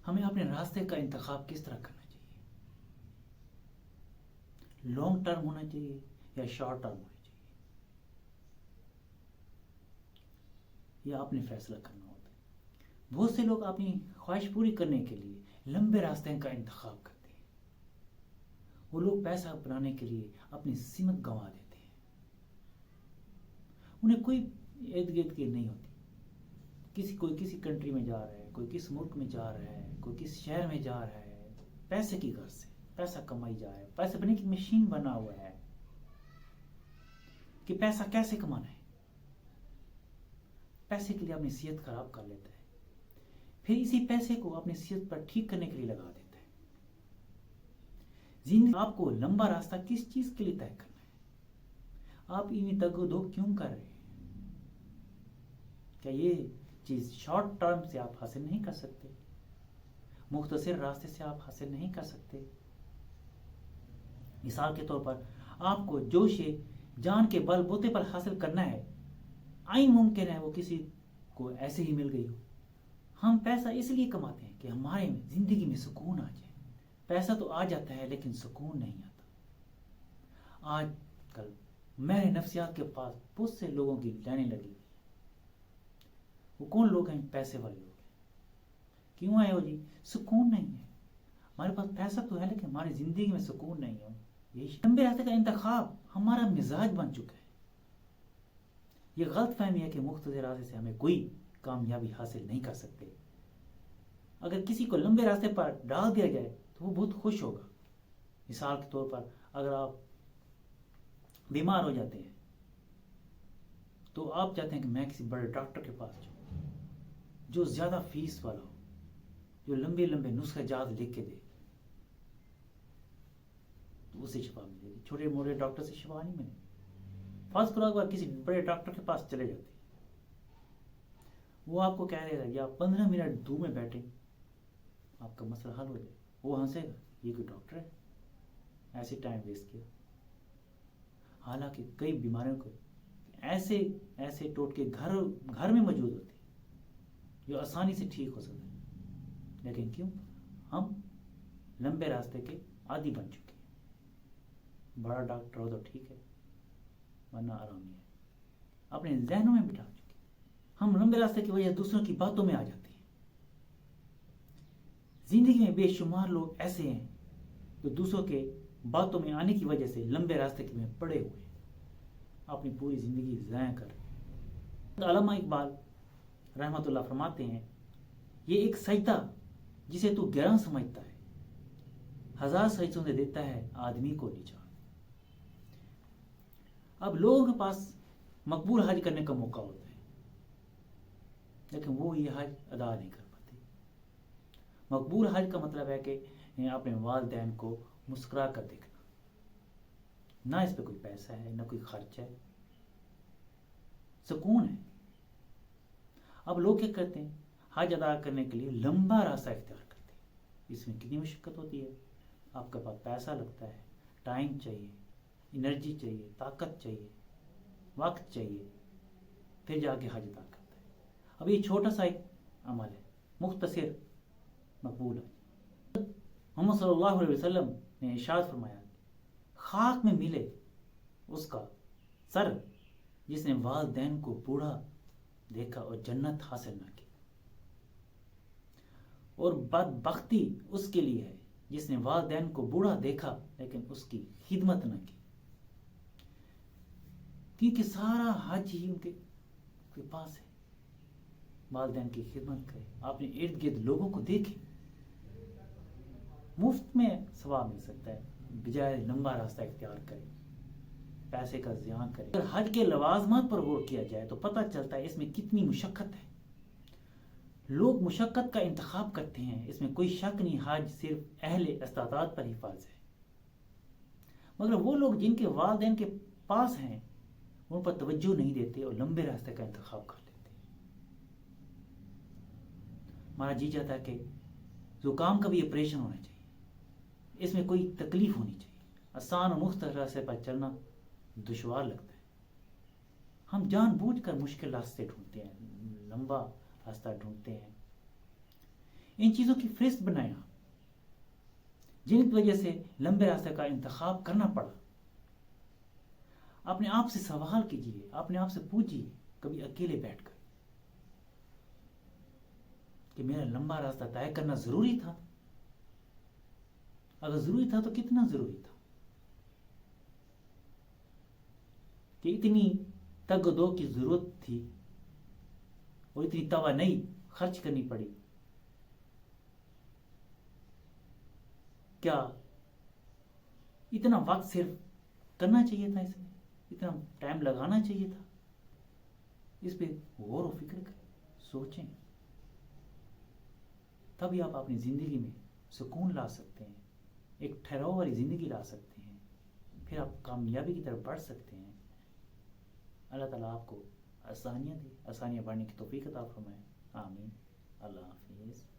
ہمیں اپنے راستے کا انتخاب کس طرح کرنا چاہیے؟ لانگ ٹرم ہونا چاہیے یا شارٹ ٹرم ہونا چاہیے؟ یہ آپ نے فیصلہ کرنا ہوتا ہے۔ بہت سے لوگ اپنی خواہش پوری کرنے کے لیے لمبے راستے کا انتخاب کرتے ہیں۔ وہ لوگ پیسہ بنانے کے لیے اپنی سمت گنوا دیتے ہیں۔ انہیں کوئی ارد گرد کی نہیں ہوتی، کوئی کسی کنٹری میں جا رہا ہے، کوئی کس ملک میں جا رہا ہے، کوئی کس شہر میں جا رہا ہے، پیسے کی غرض سے پیسہ کمائی جا رہا ہے۔ پیسے بنانے کی مشین بنا ہوا ہے کہ پیسہ کیسے کمانا ہے۔ پیسے کے لیے اپنی صحت خراب کر لیتا ہے، پھر اسی پیسے کو اپنی صحت پر ٹھیک کرنے کے لیے لگا دیتا ہے۔ زندگی آپ کو لمبا راستہ کس چیز کے لیے طے کرنا ہے؟ آپ انہیں تگ و دو کیوں کر رہے ہیں؟ کیا یہ چیز شارٹ ٹرم سے آپ حاصل نہیں کر سکتے؟ مختصر راستے سے آپ حاصل نہیں کر سکتے؟ مثال کے طور پر آپ کو جو شے جان کے بل بوتے پر حاصل کرنا ہے، عین ممکن ہے وہ کسی کو ایسے ہی مل گئی ہو۔ ہم پیسہ اس لیے کماتے ہیں کہ ہمارے زندگی میں سکون آ جائے۔ پیسہ تو آ جاتا ہے لیکن سکون نہیں آتا۔ آج کل میرے نفسیات کے پاس بہت سے لوگوں کی لائنیں لگی ہوئی ہیں۔ وہ کون لوگ ہیں؟ پیسے والے لوگ ہیں۔ کیوں آئے ہو جی؟ سکون نہیں ہے۔ ہمارے پاس پیسہ تو ہے لیکن ہماری زندگی میں سکون نہیں ہے۔ یہ لمبے راستے کا انتخاب ہمارا مزاج بن چکا ہے۔ یہ غلط فہمی ہے کہ مختصر راستے سے ہمیں کوئی کامیابی حاصل نہیں کر سکتے۔ اگر کسی کو لمبے راستے پر ڈال دیا جائے تو وہ بہت خوش ہوگا۔ مثال کے طور پر اگر آپ بیمار ہو جاتے ہیں تو آپ چاہتے ہیں کہ میں کسی بڑے ڈاکٹر کے پاس جاؤں جو زیادہ فیس والا ہو، جو لمبے لمبے نسخے جات لکھ کے دے، تو اسے شفا ملے گی۔ چھوٹے موٹے ڈاکٹر سے شفا نہیں ملے گی۔ فرض کرو اگر کسی بڑے ڈاکٹر کے پاس چلے جاتے ہیں، وہ آپ کو کہہ دے گا یا 15 منٹ دور میں بیٹھے آپ کا مسئلہ حل ہو جائے۔ وہ ہنسے گا، یہ کوئی ڈاکٹر ہے، ایسے ٹائم ویسٹ کیا۔ حالانکہ کئی بیماریوں کو ایسے ٹوٹکے گھر میں موجود ہوتے ہیں جو آسانی سے ٹھیک ہو سکتے ہیں، لیکن کیوں؟ ہم لمبے راستے کے عادی بن چکے ہیں۔ بڑا ڈاکٹر ہو تو ٹھیک ہے، ورنہ آرام نہیں ہے، اپنے ذہنوں میں بٹھا چکے ہیں۔ ہم لمبے راستے کی وجہ دوسروں کی باتوں میں آ جاتے ہیں۔ زندگی میں بے شمار لوگ ایسے ہیں جو دوسروں کے باتوں میں آنے کی وجہ سے لمبے راستے میں پڑے ہوئے ہیں، اپنی پوری زندگی ضائع کر رہے ہیں۔ علامہ اقبال رحمۃ اللہ فرماتے ہیں، یہ ایک سجدہ جسے تو گراں سمجھتا ہے، 1000 سجدوں سے دیتا ہے آدمی کو نجات۔ اب لوگوں کے پاس مقبول حج کرنے کا موقع ہوتا ہے لیکن وہ یہ حج ادا نہیں کر پاتے۔ مقبول حج کا مطلب ہے کہ اپنے والدین کو مسکرا کر دیکھنا، نہ اس پہ کوئی پیسہ ہے نہ کوئی خرچ ہے، سکون ہے۔ اب لوگ کیا کرتے ہیں؟ حج ادا کرنے کے لیے لمبا راستہ اختیار کرتے ہیں۔ اس میں کتنی مشقت ہوتی ہے؟ آپ کے پاس پیسہ لگتا ہے، ٹائم چاہیے، انرجی چاہیے، طاقت چاہیے، وقت چاہیے، پھر جا کے حج ادا کرتا ہے۔ اب یہ چھوٹا سا ایک عمل ہے، مختصر مقبول ہے۔ محمد صلی اللہ علیہ وسلم نے ارشاد فرمایا، خاک میں ملے اس کا سر جس نے والدین کو بوڑھا دیکھا اور جنت حاصل نہ کی، اور بدبختی اس کے لیے ہے جس نے والدین کو بوڑھا دیکھا لیکن اس کی خدمت نہ کی۔ کیونکہ سارا حج ہی ان کے پاس ہے، والدین کی خدمت کرے، اپنے ارد گرد لوگوں کو دیکھے، مفت میں ثواب مل سکتا ہے بجائے لمبا راستہ اختیار کرے، پیسے کا زیان کرے۔ اگر حج کے لوازمات پر غور کیا جائے تو پتہ چلتا ہے اس میں کتنی مشقت ہے۔ لوگ مشقت کا انتخاب کرتے ہیں، اس میں کوئی شک نہیں، حج صرف اہل استعداد پر ہی فرض ہے، مگر وہ لوگ جن کے والدین کے پاس ہیں ان پر توجہ نہیں دیتے اور لمبے راستے کا انتخاب کر لیتے ہیں۔ ہمارا جی چاہتا ہے کہ زکام کا بھی آپریشن ہونا چاہیے، اس میں کوئی تکلیف ہونی چاہیے۔ آسان اور مختصر راستے پر چلنا دشوار لگتا ہے، ہم جان بوجھ کر مشکل راستے ڈھونڈتے ہیں، لمبا راستہ ڈھونڈتے ہیں۔ ان چیزوں کی فہرست بنائیں آپ، جن کی وجہ سے لمبے راستے کا انتخاب کرنا پڑا۔ اپنے آپ سے سوال کیجیے، اپنے آپ سے پوچھیے کبھی اکیلے بیٹھ کر کہ میرا لمبا راستہ طے کرنا ضروری تھا؟ اگر ضروری تھا تو کتنا ضروری تھا کہ اتنی تگ و دو کی ضرورت تھی اور اتنی توانائی خرچ کرنی پڑی؟ کیا اتنا وقت صرف کرنا چاہیے تھا؟ اس میں اتنا ٹائم لگانا چاہیے تھا؟ اس پہ غور و فکر کریں، سوچیں، تبھی آپ اپنی زندگی میں سکون لا سکتے ہیں، ایک ٹھہراؤ والی زندگی لا سکتے ہیں، پھر آپ کامیابی کی طرف بڑھ سکتے ہیں۔ اللہ تعالیٰ آپ کو آسانیاں دے، آسانیاں بڑھنے کی توفیق عطا فرمائے، آمین۔ اللہ حافظ۔